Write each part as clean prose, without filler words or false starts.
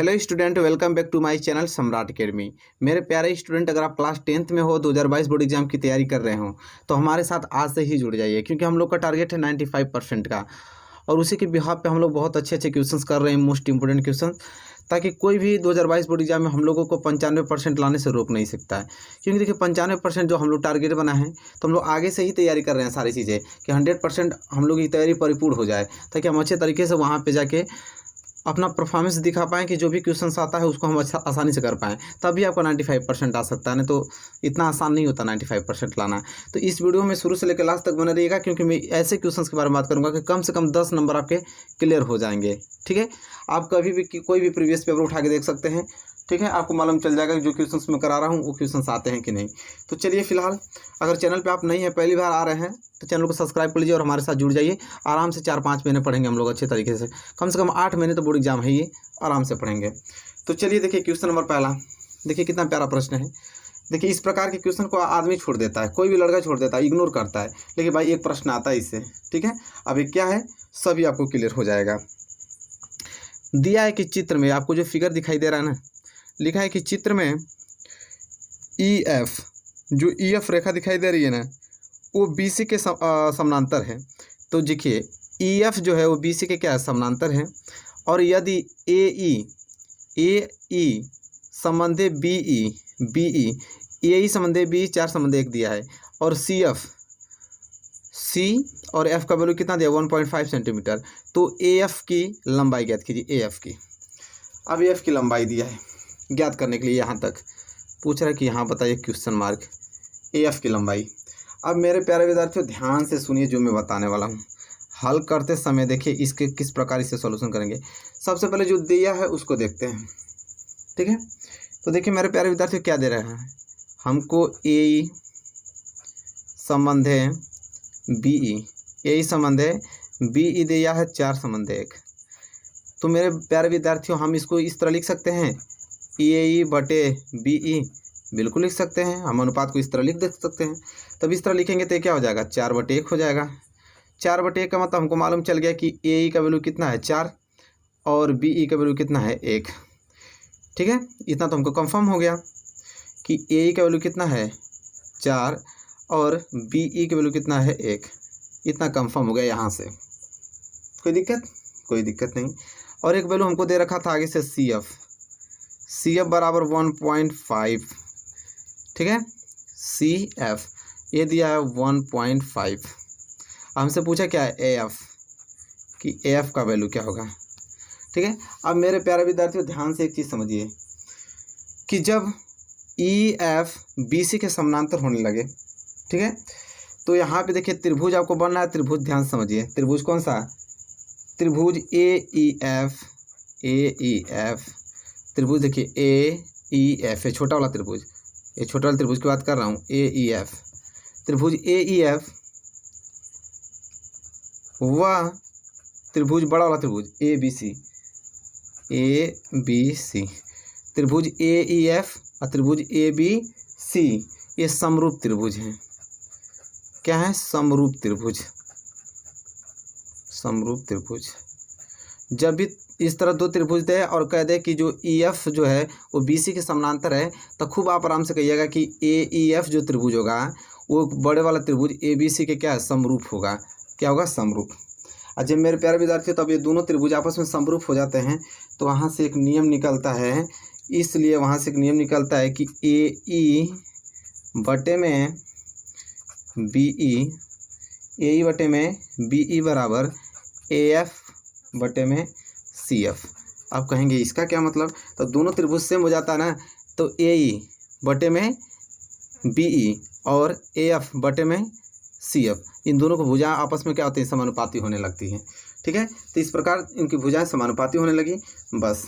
Hello student, welcome back to my channel Samrat academy. मेरे प्यारे student, अगर आप क्लास 10th में हो, 2022 बोर्ड एग्जाम की तैयारी कर रहे हो तो हमारे साथ आज से ही जुड़ जाइए, क्योंकि हम लोग का टारगेट है 95% का। और उसी के बिहाफ पे हम लोग बहुत अच्छे अच्छे क्वेश्चंस कर रहे हैं, मोस्ट इंपोर्टेंट क्वेश्चन, ताकि कोई भी 2022 बोर्ड एग्जाम में हम लोगों को 95% लाने से रोक नहीं सकता है। क्योंकि देखिए 95% जो हम लोग टारगेट बना है, तो हम लोग आगे से ही तैयारी कर रहे हैं सारी चीज़ें कि 100% हम लोग की तैयारी परिपूर्ण हो जाए, ताकि हम अच्छे तरीके से वहाँ पर जाके अपना परफॉर्मेंस दिखा पाएँ कि जो भी क्वेश्चंस आता है उसको हम अच्छा आसानी से कर पाएँ, तभी आपका 95% आ सकता है। नहीं तो इतना आसान नहीं होता 95% लाना। तो इस वीडियो में शुरू से लेकर लास्ट तक बने रहिएगा, क्योंकि मैं ऐसे क्वेश्चंस के बारे में बात करूंगा कि कम से कम 10 नंबर आपके क्लियर हो जाएंगे। ठीक है, आप कभी भी कोई भी प्रीवियस पेपर उठा के देख सकते हैं। ठीक है, आपको मालूम चल जाएगा कि जो क्वेश्चंस मैं करा रहा हूँ वो क्वेश्चंस आते हैं कि नहीं। तो चलिए, फिलहाल अगर चैनल पे आप नहीं हैं, पहली बार आ रहे हैं, तो चैनल को सब्सक्राइब कर लीजिए और हमारे साथ जुड़ जाइए। आराम से 4-5 महीने पढ़ेंगे हम लोग अच्छे तरीके से कम 8 महीने तो बोर्ड एग्जाम है, ये आराम से पढ़ेंगे। तो चलिए देखिए, क्वेश्चन नंबर पहला देखिए, कितना प्यारा प्रश्न है। देखिए, इस प्रकार के क्वेश्चन को आदमी छोड़ देता है, कोई भी लड़का छोड़ देता है, इग्नोर करता है, लेकिन भाई एक प्रश्न आता है इससे। ठीक है, अब ये क्या है, सभी आपको क्लियर हो जाएगा। दिया है कि चित्र में आपको जो फिगर दिखाई दे रहा है ना, लिखा है कि चित्र में EF, जो EF रेखा दिखाई दे रही है ना, वो BC के समानांतर है। तो देखिए, EF जो है वो BC के क्या है, समानांतर है। और यदि AE संबंधे BE AE संबंधे BE 4 संबंधे 1 दिया है, और CF C और F का वैल्यू कितना दिया, 1.5 सेंटीमीटर। तो AF की लंबाई ज्ञात कीजिए, AF की। अब AF की लंबाई दिया है ज्ञात करने के लिए, यहाँ तक पूछ रहा है कि यहाँ बताइए क्वेश्चन मार्क AF की लंबाई। अब मेरे प्यारे विद्यार्थियों, ध्यान से सुनिए जो मैं बताने वाला हूँ। हल करते समय देखिए इसके किस प्रकार इसे सॉल्यूशन करेंगे। सबसे पहले जो दिया है उसको देखते हैं। ठीक है, तो देखिए मेरे प्यारे विद्यार्थियों, क्या दे रहा है हमको, AE संबंधे BE संबंधे BE दिया है 4 संबंधे 1। तो मेरे प्यारे विद्यार्थियों, हम इसको इस तरह लिख सकते हैं, AE बटे BE, बिल्कुल लिख सकते हैं। हम अनुपात को इस तरह लिख देख सकते हैं। तब इस तरह लिखेंगे तो क्या हो जाएगा, 4/1 हो जाएगा। 4/1 का मतलब हमको मालूम चल गया कि AE का वैल्यू कितना है, 4, और BE का वैल्यू कितना है, 1। ठीक है, इतना तो हमको कंफर्म हो गया कि AE का वैल्यू कितना है, 4, और BE का वैल्यू कितना है, 1। इतना कंफर्म हो गया यहाँ से। कोई दिक्कत? कोई दिक्कत नहीं। और एक वैल्यू हमको दे रखा था आगे से CF बराबर 1.5। ठीक है, CF ये दिया है 1.5। हमसे पूछा क्या है, AF, कि AF का वैल्यू क्या होगा। ठीक है, अब मेरे प्यारे विद्यार्थियों, ध्यान से एक चीज़ समझिए कि जब EF BC के समानांतर होने लगे, ठीक है, तो यहाँ पे देखिए त्रिभुज आपको बनना है। त्रिभुज ध्यान से समझिए, त्रिभुज कौन सा, त्रिभुज AEF त्रिभुज देखिए AEF, ये छोटा वाला त्रिभुज, ये छोटा वाला त्रिभुज की बात कर रहा हूँ, AEF त्रिभुज AEF, वह त्रिभुज बड़ा वाला त्रिभुज ABC त्रिभुज AEF और त्रिभुज ABC, ये समरूप त्रिभुज हैं। क्या है, समरूप त्रिभुज। जब भी इस तरह दो त्रिभुज दे और कह दे कि जो EF जो है वो BC के समानांतर है, तो खूब आप आराम से कहिएगा कि AEF जो त्रिभुज होगा वो बड़े वाला त्रिभुज ABC के क्या है, समरूप होगा। क्या होगा, समरूप। और जब मेरे प्यारे विद्यार्थी, तब ये दोनों त्रिभुज आपस में समरूप हो जाते हैं, तो वहाँ से एक नियम निकलता है। इसलिए वहाँ से एक नियम निकलता है कि AE बटे में BE बराबर AF बटे में CF। आप कहेंगे इसका क्या मतलब, तो दोनों त्रिभुज सेम हो जाता है ना, तो AE बटे में BE और AF बटे में CF, इन दोनों को भुजाएं आपस में क्या होती है, समानुपाती होने लगती हैं। ठीक है, तो इस प्रकार इनकी भुजाएं समानुपाती होने लगी। बस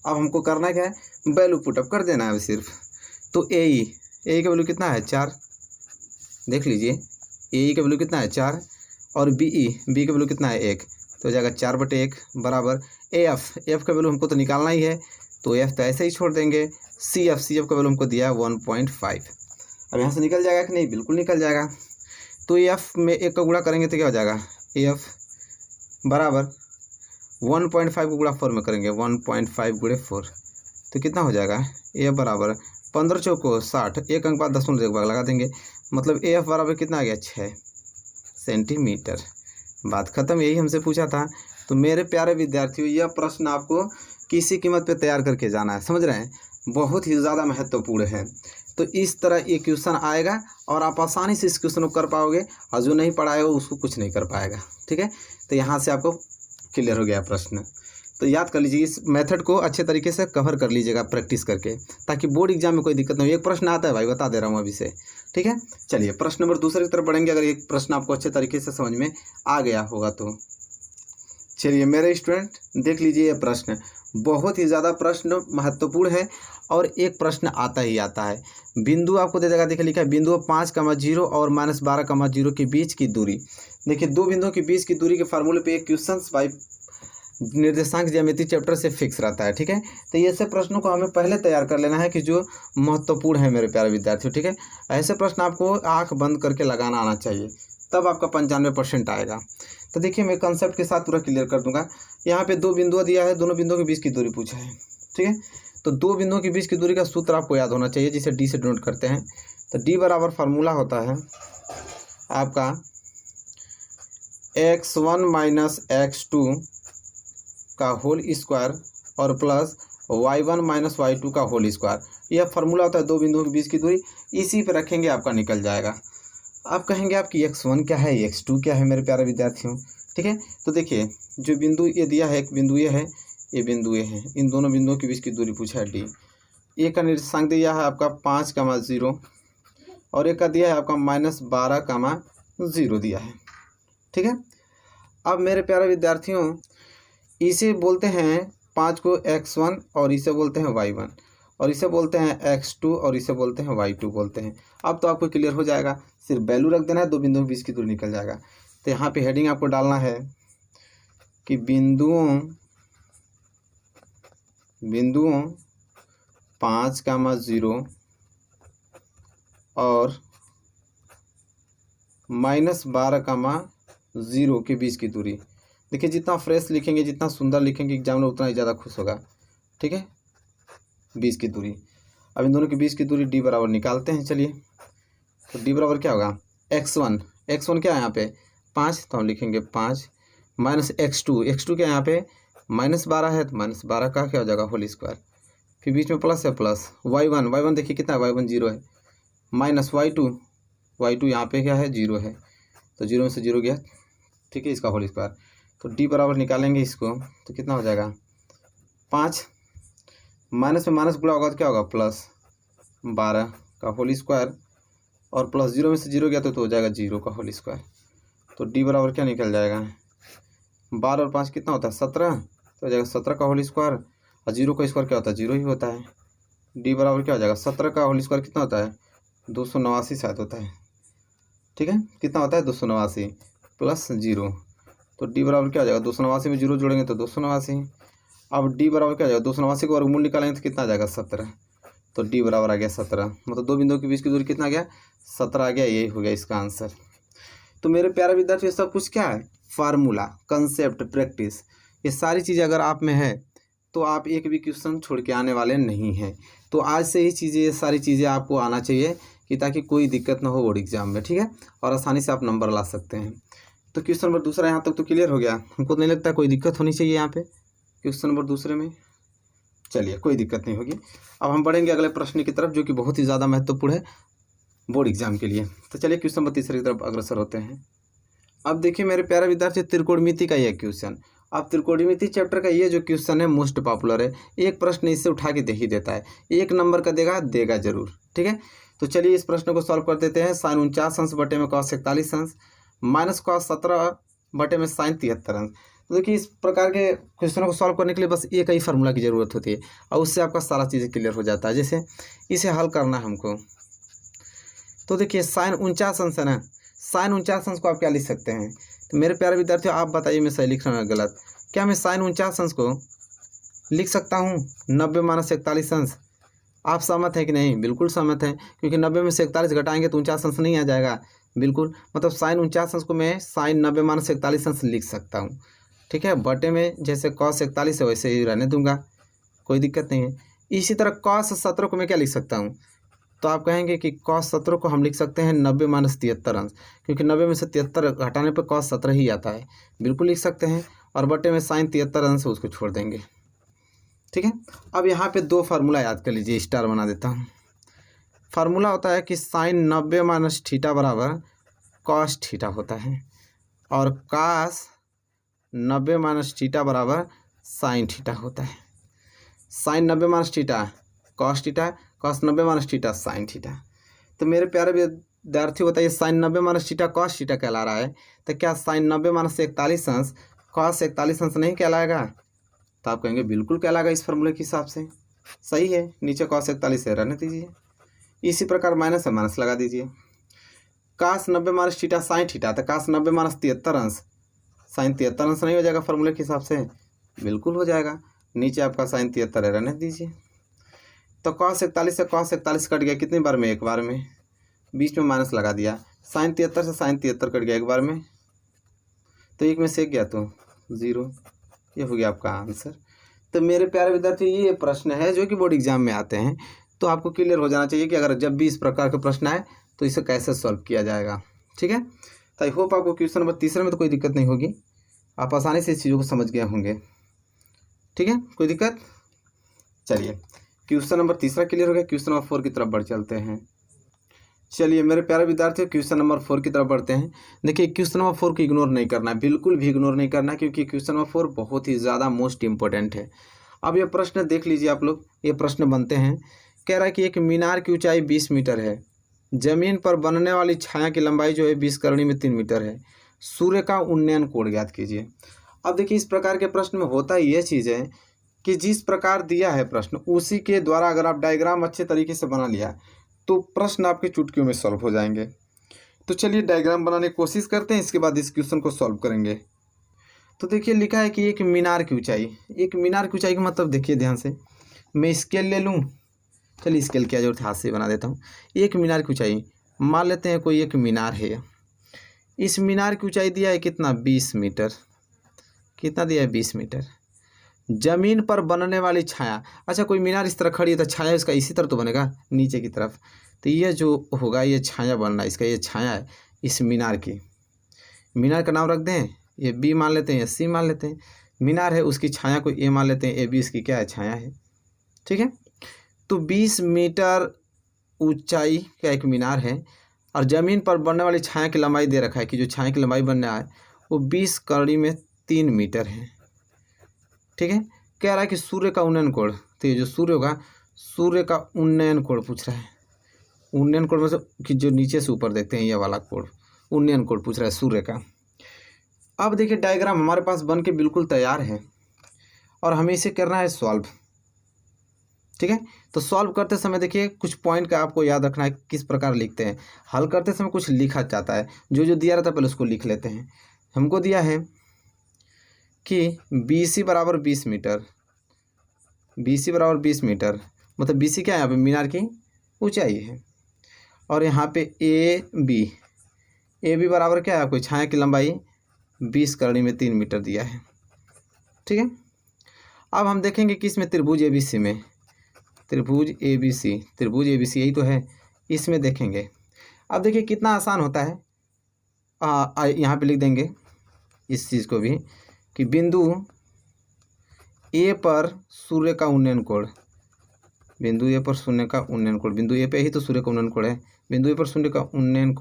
अब हमको करना क्या है, वैल्यू पुटअप कर देना है सिर्फ। तो AE का वैल्यू कितना है, 4, देख लीजिए, AE का वैल्यू कितना है, 4, और BE का वैल्यू कितना है, 1। तो हो जाएगा 4/1 बराबर AF का वैल्यू हमको तो निकालना ही है, तो AF तो ऐसे ही छोड़ देंगे। CF का वैल्यू हमको दिया है 1.5। अब यहाँ से निकल जाएगा कि नहीं, बिल्कुल निकल जाएगा। तो AF में 1 का गुणा करेंगे तो क्या हो जाएगा, AF बराबर 1.5 को गुणा 4 में करेंगे, 1.5 गुणे 4 तो कितना हो जाएगा, ए बराबर 15 चौको 60, एक अंक बाद 10 लगा देंगे, मतलब ए एफ बराबर कितना आ गया 6 सेंटीमीटर। बात खत्म, यही हमसे पूछा था। तो मेरे प्यारे विद्यार्थियों, यह प्रश्न आपको किसी कीमत पे तैयार करके जाना है, समझ रहे हैं, बहुत ही ज़्यादा महत्वपूर्ण है। तो इस तरह ये क्वेश्चन आएगा और आप आसानी से इस क्वेश्चन को कर पाओगे, और जो नहीं पढ़ाएगा उसको कुछ नहीं कर पाएगा। ठीक है, तो यहाँ से आपको क्लियर हो गया प्रश्न। तो याद कर लीजिए, इस मेथड को अच्छे तरीके से कवर कर लीजिएगा प्रैक्टिस करके, ताकि बोर्ड एग्जाम में कोई दिक्कत नहीं हो। एक प्रश्न आता है भाई, बता दे रहा हूँ अभी से। ठीक है, चलिए प्रश्न नंबर दूसरे की तरफ बढ़ेंगे, अगर एक प्रश्न आपको अच्छे तरीके से समझ में आ गया होगा तो। चलिए मेरे स्टूडेंट देख लीजिए, ये प्रश्न बहुत ही ज़्यादा प्रश्न महत्वपूर्ण है और एक प्रश्न आता ही आता है। बिंदु आपको दे देगा, देखिए लिखा है बिंदु 5,0 और -12,0 के बीच की दूरी। देखिए दो बिंदुओं के बीच की दूरी के फार्मूले पे एक क्वेश्चन बाई निर्देशांक ज्यामिति चैप्टर से फिक्स रहता है। ठीक है, तो ये ऐसे प्रश्नों को हमें पहले तैयार कर लेना है कि जो महत्वपूर्ण है मेरे प्यारे विद्यार्थियों। ठीक है, ऐसे प्रश्न आपको आंख बंद करके लगाना आना चाहिए, तब आपका 95% आएगा। तो देखिए मैं कंसेप्ट के साथ पूरा क्लियर कर दूंगा। यहाँ पे दो बिंदुआ दिया है, दोनों बिंदुओं के बीच की दूरी पूछा है। ठीक है, तो दो बिंदुओं के बीच की दूरी का सूत्र आपको याद होना चाहिए, जिसे डी से डिनोट करते हैं। तो डी बराबर फार्मूला होता है आपका x1 - x2 का होल स्क्वायर और प्लस y1 - y2 का होल स्क्वायर। यह फार्मूला होता है दो बिंदुओं के बीच की दूरी, इसी पे रखेंगे आपका निकल जाएगा। आप कहेंगे आपकी x1 क्या है, x2 क्या है मेरे प्यारे विद्यार्थियों। ठीक है, तो देखिए जो बिंदु ये दिया है, एक बिंदु ये है, ये बिंदु ये है, इन दोनों बिंदुओं के बीच की दूरी पूछा है डी। ए का निर्देशांक दिया है आपका 5,0 और एक का दिया है आपका -12,0 दिया है। ठीक है, अब मेरे प्यारे विद्यार्थियों इसे बोलते हैं 5 को x1 और इसे बोलते हैं y1 और इसे बोलते हैं x2 और इसे बोलते हैं y2 बोलते हैं। अब तो आपको क्लियर हो जाएगा, सिर्फ वैल्यू रख देना है, दो बिंदुओं के बीच की दूरी निकल जाएगा। तो यहाँ पे हेडिंग आपको डालना है कि बिंदुओं 5,0 और -12,0 के बीच की दूरी। देखिए जितना फ्रेश लिखेंगे, जितना सुंदर लिखेंगे एग्जामिनर उतना ही ज़्यादा खुश होगा। ठीक है, बीच की दूरी। अब इन दोनों के बीच की दूरी डी बराबर निकालते हैं। चलिए, तो डी बराबर क्या होगा, x1 क्या है यहाँ पे 5, तो हम लिखेंगे 5 माइनस x2 क्या है यहाँ पे -12 है, तो -12 का क्या हो जाएगा होल स्क्वायर, फिर बीच में प्लस है प्लस y1 देखिए कितना है, y1 0 है, माइनस y2 यहाँ पे क्या है 0 है, तो 0 में से 0 गया। ठीक है, इसका होल स्क्वायर। तो डी बराबर निकालेंगे इसको, तो कितना हो जाएगा 5 माइनस में माइनस गुणा होगा तो क्या होगा +12 का होल स्क्वायर और प्लस 0 में से 0 गया तो हो जाएगा 0 का होल स्क्वायर। तो डी बराबर क्या निकल जाएगा 12 और 5 कितना होता है 17, तो हो जाएगा 17 का होल स्क्वायर और 0 का स्क्वायर क्या होता है 0 ही होता है। डी बराबर क्या हो जाएगा 17 का होल स्क्वायर कितना होता है 289 शायद होता है। ठीक है, कितना होता है 289 प्लस 0, तो डी बराबर क्या हो जाएगा 289 में 0 जोड़ेंगे तो 289। अब डी बराबर क्या हो जाएगा 289 को वर्गमूल निकालेंगे तो कितना आ जाएगा 17, तो डी बराबर आ गया 17, मतलब दो बिंदुओं के बीच की दूरी कितना आ गया 17 आ गया, यही हो गया इसका आंसर। तो मेरे प्यारे विद्यार्थियों सब कुछ क्या है, फार्मूला, कंसेप्ट, प्रैक्टिस, ये सारी चीज़ें अगर आप में है तो आप एक भी क्वेश्चन छोड़ के आने वाले नहीं हैं। तो आज से ही चीज़ें, ये सारी चीज़ें आपको आना चाहिए कि ताकि कोई दिक्कत ना हो बोर्ड एग्जाम में। ठीक है, और आसानी से आप नंबर ला सकते हैं। तो क्वेश्चन नंबर दूसरा यहाँ तक तो क्लियर हो गया, हमको नहीं लगता कोई दिक्कत होनी चाहिए यहाँ पे क्वेश्चन नंबर दूसरे में। चलिए कोई दिक्कत नहीं होगी। अब हम बढ़ेंगे अगले प्रश्न की तरफ, जो कि बहुत ही ज़्यादा महत्वपूर्ण है बोर्ड एग्जाम के लिए। तो चलिए क्वेश्चन नंबर तीसरे की तरफ अग्रसर होते हैं। अब देखिए मेरे प्यारे विद्यार्थी, त्रिकोणमिति का यह क्वेश्चन, अब त्रिकोणमिति चैप्टर का ये जो क्वेश्चन है मोस्ट पॉपुलर है, एक प्रश्न इससे उठा के दे ही देता है, 1 नंबर का देगा जरूर। ठीक है, तो चलिए इस प्रश्न को सॉल्व कर देते हैं। sin 49 अंश बटे में cos 41 अंश माइनस cos 17 बटे में sin 73 अंश। तो देखिए इस प्रकार के क्वेश्चनों को सॉल्व करने के लिए बस एक ही फार्मूला की ज़रूरत होती है और उससे आपका सारा चीज़ें क्लियर हो जाता है। जैसे इसे हल करना है हमको, तो देखिए sin 49 अंश है ना, sin 49 अंश को आप क्या लिख सकते हैं। तो मेरे प्यारे विद्यार्थियों आप बताइए मैं सही लिख रहा हूँ गलत। क्या मैं sin 49 अंश को लिख सकता हूँ 90 माइनस 41 अंश। आप सहमत हैं कि नहीं? बिल्कुल सहमत हैं, क्योंकि 90 में से 41 घटाएंगे तो 49 अंश नहीं आ जाएगा। बिल्कुल, मतलब sin 49 अंश को मैं sin 90 माइनस 41 अंश लिख सकता हूँ। ठीक है। बटे में जैसे cos 41 है वैसे ही रहने दूंगा, कोई दिक्कत नहीं है। इसी तरह cos 17 को मैं क्या लिख सकता हूँ, तो आप कहेंगे कि cos 17 को हम लिख सकते हैं 90 - 73 अंश, क्योंकि 90 में से 73 घटाने पर cos 17 ही आता है, बिल्कुल लिख सकते हैं। और बटे में sin 73 अंश उसको छोड़ देंगे, ठीक है। अब यहाँ पे दो फार्मूला याद कर लीजिए, स्टार बना देता हूँ। फार्मूला होता है कि sin 90 - थीटा बराबर cos थीटा होता है, और cos 90 - थीटा बराबर sin थीटा होता है। sin 90 - theta cos theta, cos 90 - theta sin theta. तो मेरे प्यारे विद्यार्थी बताइए, sin 90 - थीटा cos थीटा कहला रहा है, तो क्या sin 90 - 41 अंश cos 41 अंश नहीं कहलाएगा? तो आप कहेंगे बिल्कुल कहलाएगा इस फार्मूले के हिसाब से, सही है। नीचे cos 41 है, रहने दीजिए। इसी प्रकार माइनस है, माइनस लगा दीजिए। cos 90 - थीटा sin थीटा, तो cos 90 - 73 अंश sin 73 अंश नहीं हो जाएगा फार्मूले के हिसाब से? बिल्कुल हो जाएगा। नीचे आपका sin 73 है, रहने दीजिए। तो cos 41 से cos 41 कट गया कितनी बार में? एक बार में। बीच में माइनस लगा दिया। sin 73 से sin 73 कट गया एक बार में, तो एक में से एक गया तो 0। ये हो गया आपका आंसर। तो मेरे प्यारे विद्यार्थी, ये प्रश्न है जो कि बोर्ड एग्जाम में आते हैं, तो आपको क्लियर हो जाना चाहिए कि अगर जब भी इस प्रकार के प्रश्न आए तो इसे कैसे सॉल्व किया जाएगा, ठीक है। तो आई होप आपको क्वेश्चन नंबर 3 में तो कोई दिक्कत नहीं होगी, आप आसानी से इस चीज़ों को समझ गए होंगे, ठीक है। कोई दिक्कत? चलिए, क्वेश्चन नंबर 3 क्लियर हो गया। क्वेश्चन नंबर 4 की तरफ बढ़ चलते हैं। चलिए मेरे प्यारे विद्यार्थियों, क्वेश्चन नंबर 4 की तरफ बढ़ते हैं। देखिए, क्वेश्चन नंबर 4 को इग्नोर नहीं करना है, बिल्कुल भी इग्नोर नहीं करना है, क्योंकि क्वेश्चन नंबर 4 बहुत ही ज़्यादा मोस्ट इंपॉर्टेंट है। अब ये प्रश्न देख लीजिए आप लोग, ये प्रश्न बनते हैं। कह रहा है कि एक मीनार की ऊंचाई 20 मीटर है, जमीन पर बनने वाली छाया की लंबाई जो है 20 करणी में 3 मीटर है, सूर्य का उन्नयन कोण ज्ञात कीजिए। अब देखिए, इस प्रकार के प्रश्न में होता ये चीज़ है कि जिस प्रकार दिया है प्रश्न, उसी के द्वारा अगर आप डायग्राम अच्छे तरीके से बना लिया तो प्रश्न आपके चुटकियों में सॉल्व हो जाएंगे। तो चलिए डायग्राम बनाने की कोशिश करते हैं, इसके बाद इस क्वेश्चन को सॉल्व करेंगे। तो देखिए, लिखा है कि एक मीनार की ऊंचाई, एक मीनार की ऊंचाई का मतलब देखिए ध्यान से, मैं स्केल ले लूँ। चलिए स्केल क्या जरूरत, हाथ से बना देता हूँ। एक मीनार की ऊंचाई मान लेते हैं, कोई एक मीनार है। इस मीनार की ऊंचाई दिया है कितना? 20 मीटर। कितना दिया है? 20 मीटर। जमीन पर बनने वाली छाया, अच्छा कोई मीनार इस तरह खड़ी है तो छाया इसका इसी तरह तो बनेगा नीचे की तरफ, तो ये जो होगा ये छाया बनना है इसका, ये छाया है इस मीनार की। मीनार का नाम रख दें, ये बी मान लेते हैं, ये सी मान लेते हैं। मीनार है, उसकी छाया को ए मान लेते हैं, ए बी इसकी क्या है? छाया है, ठीक है। तो 20 मीटर ऊंचाई का एक मीनार है, और ज़मीन पर बनने वाली छाया की लंबाई दे रखा है कि जो छाया की लंबाई बनना है वो 20 करणी में 3 मीटर है, ठीक है। कह रहा है कि सूर्य का उन्नयन कोण, तो ये जो सूर्य होगा, सूर्य का उन्नयन कोण पूछ रहा है। उन्नयन कोण मतलब कि जो नीचे से ऊपर देखते हैं ये वाला कोण, उन्नयन कोण पूछ रहा है सूर्य का। अब देखिए, डायग्राम हमारे पास बन के बिल्कुल तैयार है और हमें इसे करना है सॉल्व, ठीक है। तो सॉल्व करते समय देखिए कुछ पॉइंट का आपको याद रखना है, किस प्रकार लिखते हैं। हल करते समय कुछ लिखा जाता है, जो जो दिया रहता है पहले उसको लिख लेते हैं। हमको दिया है कि BC बराबर 20 मीटर, BC बराबर 20 मीटर, मतलब BC क्या है? यहाँ पे मीनार की ऊंचाई है। और यहाँ पे AB बराबर क्या है? आपको छाया की लंबाई 20 करणी में 3 मीटर दिया है, ठीक है। अब हम देखेंगे कि इसमें त्रिभुज ABC में, त्रिभुज ABC यही तो है, इसमें देखेंगे। अब देखिए कितना आसान होता है, यहाँ पे लिख देंगे इस चीज़ को भी कि बिंदु A पर सूर्य का उन्नयन कोण, बिंदु A पर सूर्य का उन्नयन कोण, बिंदु A पे ही तो सूर्य का उन्नयन कोण है। बिंदु A पर सूर्य का उन्नयन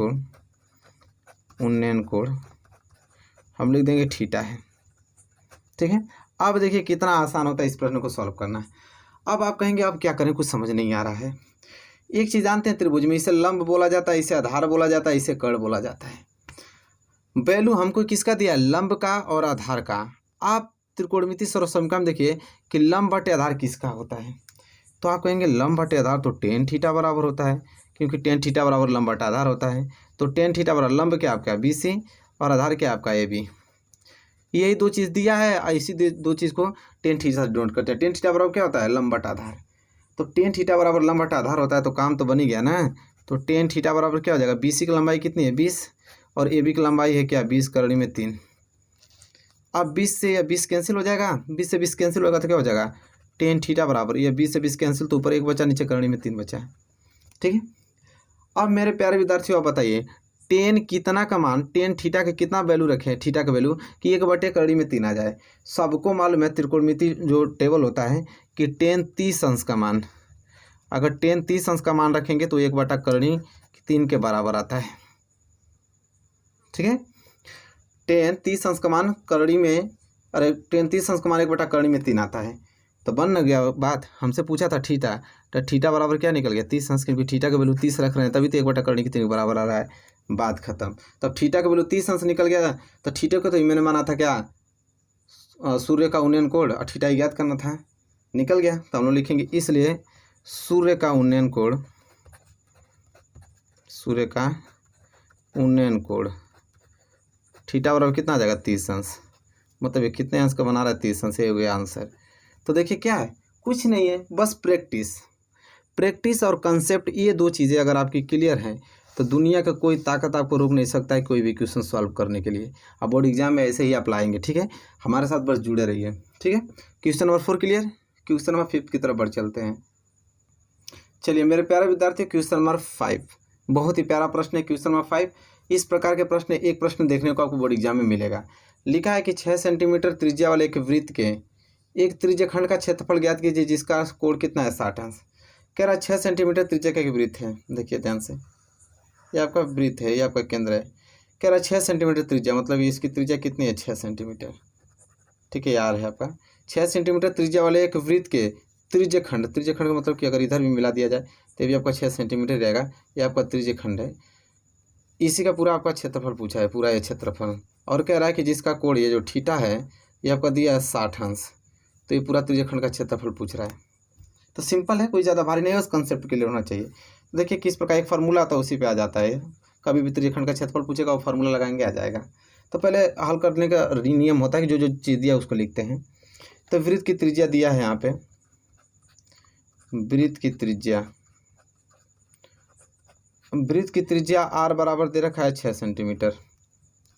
कोण हम लिख देंगे थीटा है, ठीक है। अब देखिए कितना आसान होता है इस प्रश्न को सॉल्व करना। अब आप कहेंगे अब क्या करें, कुछ समझ नहीं आ रहा है। एक चीज़ जानते हैं, त्रिभुज में इसे लंब बोला जाता है, इसे आधार बोला जाता है, इसे कर्ण बोला जाता है। वैल्यू हमको किसका दिया? लंब का और आधार का। आप त्रिकोणमिति सर्वसमता में देखिए कि लंब बटे आधार किसका होता है, तो आप कहेंगे लंब बटे आधार तो tan थीटा बराबर होता है, क्योंकि tan थीटा बराबर लंब बटा आधार होता है। तो tan थीटा बराबर लंब क्या आपका BC और आधार क्या आपका AB। यही दो चीज़ दिया है, इसी दो चीज़ को tan थीटा से डिनोट करते हैं। tan थीटा बराबर क्या होता है? लंब बटा आधार। तो tan थीटा बराबर लंब बटा आधार होता है, तो काम तो बन ही गया ना। तो tan थीटा बराबर क्या हो जाएगा? BC की लंबाई कितनी है? 20, और AB की लंबाई है क्या? 20 करणी में 3। अब 20 से 20 कैंसिल हो जाएगा, 20 से 20 कैंसिल होगा तो क्या हो जाएगा, टेन थीटा बराबर, ये 20 से 20 कैंसिल तो ऊपर 1 बचा, नीचे करनी में 3 बचा है। ठीक है, अब मेरे प्यारे विद्यार्थियों आप बताइए टेन कितना का मान, टेन थीटा के कितना वैल्यू रखें, थीटा का वैल्यू कि 1/करनी में 3 आ जाए। सबको मालूम है त्रिकोणमिति जो टेबल होता है कि टेन 30 अंश का मान, अगर टेन 30 अंश का मान रखेंगे तो 1/करनी 3 के बराबर आता है। ठीक है, टेन 30 अंश का मान करनी में, अरे टेन 30 अंश का मान 1/करनी में 3 आता है। तो बन न गया बात, हमसे पूछा था थीटा, तो थीटा बराबर क्या निकल गया 30 अंश, क्योंकि थीटा का वैल्यू 30 रख रहे हैं तभी तो 1/करनी की 3 के बराबर आ रहा है। बात खत्म। तब थीटा का वैल्यू 30 अंश निकल गया, तो थीटा को तो मैंने माना था क्या, सूर्य का उन्नयन कोण, और थीटा ज्ञात करना था, निकल गया। तो हम लोग लिखेंगे इसलिए सूर्य का उन्नयन कोण, सूर्य का उन्नयन कोण थीटा बराबर कितना आ जाएगा 30 अंश, मतलब ये कितने अंश का बना रहा है 30 अंश, ये हो गया आंसर। तो देखिए क्या है, कुछ नहीं है, बस प्रैक्टिस और कंसेप्ट, ये दो चीज़ें अगर आपकी क्लियर हैं तो दुनिया का कोई ताकत आपको रोक नहीं सकता है कोई भी क्वेश्चन सॉल्व करने के लिए। अब बोर्ड एग्जाम में ऐसे ही आप लाएंगे। ठीक है, हमारे साथ बस जुड़े रहिए। ठीक है, question number 4 clear, question number 5 की तरफ बढ़ चलते हैं। चलिए मेरे प्यारे विद्यार्थी, क्वेश्चन नंबर 5 बहुत ही प्यारा प्रश्न है। क्वेश्चन नंबर 5, इस प्रकार के प्रश्न, एक प्रश्न देखने को आपको बोर्ड एग्जाम में मिलेगा। लिखा है कि 6 सेंटीमीटर त्रिज्या वाले एक वृत्त के एक त्रिज्यखंड का क्षेत्रफल ज्ञात कीजिए जिसका कोण कितना है 60 अंश। कह रहा है 6 सेंटीमीटर त्रिज्या का एक वृत्त है, देखिए ध्यान से, ये आपका वृत्त है, ये आपका केंद्र है। कह रहा है 6 सेंटीमीटर त्रिज्या, मतलब इसकी त्रिज्या कितनी है 6 सेंटीमीटर। ठीक है, यार है आपका 6 सेंटीमीटर त्रिज्या वाले एक वृत्त के त्रिज्यखंड, त्रिज्यखंड का मतलब कि अगर इधर भी मिला दिया जाए तो भी आपका 6 सेंटीमीटर रहेगा, ये आपका त्रिज्यखंड है। इसी का पूरा आपका क्षेत्रफल पूछा है, पूरा ये क्षेत्रफल, और कह रहा है कि जिसका कोण ये जो थीटा है ये आपका दिया है 60 अंश, तो ये पूरा त्रिज्यखंड का क्षेत्रफल पूछ रहा है। तो सिंपल है, कोई ज़्यादा भारी नहीं है, उस कंसेप्ट क्लियर होना चाहिए। देखिए किस प्रकार एक फार्मूला आता है उसी पे आ जाता है, कभी भी त्रिज्यखंड का क्षेत्रफल पूछेगा वो फार्मूला लगाएंगे आ जाएगा। तो पहले हल करने का नियम होता है कि जो जो चीज़ दिया उसको लिखते हैं। तो वृत्त की त्रिज्या दिया है यहाँ पे, वृत्त की त्रिज्या आर बराबर दे रखा है 6 सेंटीमीटर।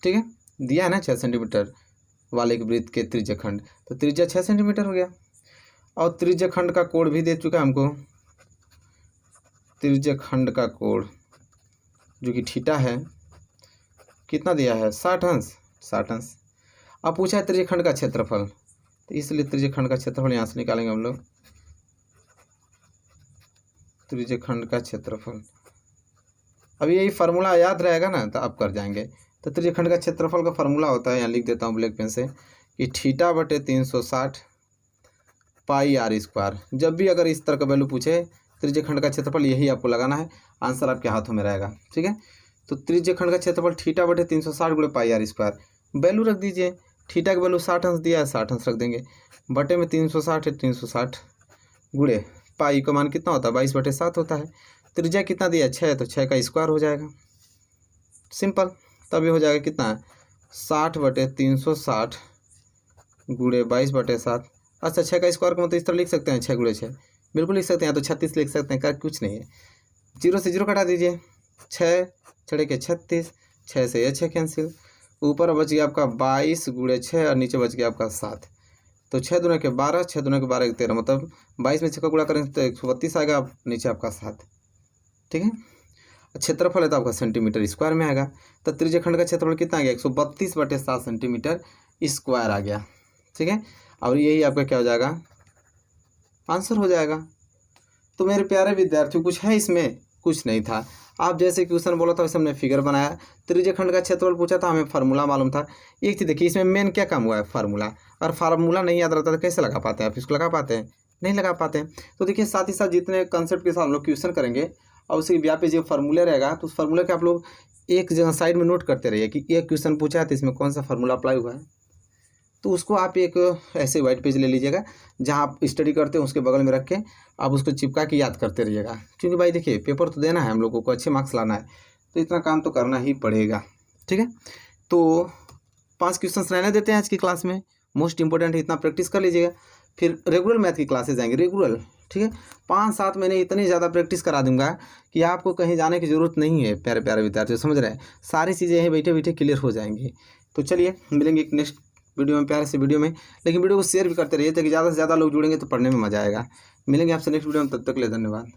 ठीक है, दिया है ना 6 सेंटीमीटर वाले एक वृत्त के त्रिज्यखंड, तो त्रिज्या 6 सेंटीमीटर हो गया। और त्रिज्यखंड का कोण भी दे चुका है हमको, त्रिज्यखंड का कोण जो कि थीटा है कितना दिया है 60 अंश, 60 अंश। अब पूछा है त्रिज्यखंड का क्षेत्रफल, तो इसलिए त्रिज्यखंड का क्षेत्रफल यहाँ से निकालेंगे हम लोग, त्रिज्यखंड का क्षेत्रफल। अब यही फार्मूला याद रहेगा ना तो आप कर जाएंगे। तो त्रिज्यखंड का क्षेत्रफल का फार्मूला होता है, यहाँ लिख देता हूँ ब्लैक पेन से, कि थीटा बटे 360 पाई आर स्क्वायर। जब भी अगर इस तरह का वैल्यू पूछे त्रिज्यखंड का क्षेत्रफल, यही आपको लगाना है, आंसर आपके हाथों में रहेगा। ठीक है, तो त्रिज्यखंड का क्षेत्रफल थीटा बटे 360 गुणे पाई आर स्क्वायर, वैल्यू रख दीजिए, थीटा का वैल्यू 60 अंश दिया है 60 अंश रख देंगे, बटे में 360 है 360 गुणे पाई का मान कितना होता है 22/7 होता है। त्रिज्या कितना दिया 6, तो 6 का स्क्वायर हो जाएगा, सिंपल। तब ये हो जाएगा कितना 60/360 गुणे 22/7। अच्छा 6 का स्क्वायर को मतलब इस तरह लिख सकते हैं 6 गुणे 6, बिल्कुल लिख सकते हैं, तो 36 लिख सकते हैं, क्या कुछ नहीं है। 0 से 0 कटा दीजिए, 6 छड़े के 36, 6 से ये 6 कैंसिल, ऊपर बच गया आपका 22 गुणे 6 और नीचे बच गया आपका 7। तो 6 दूना के 12, 6 दूना के 12 13, मतलब 22 में 6 का गुणा करेंगे तो 132 आएगा, नीचे आपका 7। ठीक है, क्षेत्रफल है तो आपका सेंटीमीटर स्क्वायर में आएगा। तो त्रिज्यखंड का क्षेत्रफल कितना आ गया 132/7 सेंटीमीटर स्क्वायर आ गया। ठीक है, और यही आपका क्या हो जाएगा आंसर हो जाएगा। तो मेरे प्यारे विद्यार्थियों कुछ है इसमें, कुछ नहीं था। आप जैसे क्वेश्चन बोला था वैसे हमने फिगर बनाया, त्रिज्यखंड का क्षेत्रफल पूछा था, हमें फार्मूला मालूम था। एक चीज़ देखिए इसमें मेन क्या काम हुआ है फार्मूला, और फार्मूला नहीं याद रहता तो कैसे लगा पाते हैं आप, इसको लगा पाते हैं नहीं लगा पाते हैं। तो देखिए साथ ही साथ जितने कंसेप्ट के साथ हम लोग क्वेश्चन करेंगे और उसके यहाँ पे जो फार्मूला रहेगा तो उस फार्मूला के आप लोग एक जगह साइड में नोट करते रहिए कि एक क्वेश्चन पूछा है तो इसमें कौन सा फार्मूला अप्लाई हुआ है। तो उसको आप एक ऐसे वाइट पेज ले लीजिएगा, जहाँ आप स्टडी करते हैं उसके बगल में रख के आप उसको चिपका के याद करते रहिएगा, क्योंकि भाई देखिए पेपर तो देना है हम लोगों को, अच्छे मार्क्स लाना है, तो इतना काम तो करना ही पड़ेगा। ठीक है, तो 5 क्वेश्चन रहने देते हैं आज की क्लास में, मोस्ट इंपॉर्टेंट है, इतना प्रैक्टिस कर लीजिएगा। फिर रेगुलर मैथ की क्लासेज आएंगे रेगुलर। ठीक है, 5-7 महीने इतनी ज़्यादा प्रैक्टिस करा दूंगा कि आपको कहीं जाने की ज़रूरत नहीं है। प्यारे प्यारे विद्यार्थी समझ रहे हैं, सारी चीज़ें यहीं बैठे बैठे क्लियर हो जाएंगी। तो चलिए मिलेंगे एक नेक्स्ट वीडियो में, प्यारे से वीडियो में, लेकिन वीडियो को शेयर भी करते रहिए ताकि ज़्यादा से ज़्यादा लोग जुड़ेंगे तो पढ़ने में मज़ा आएगा। मिलेंगे आपसे नेक्स्ट वीडियो में, तब तक के लिए धन्यवाद।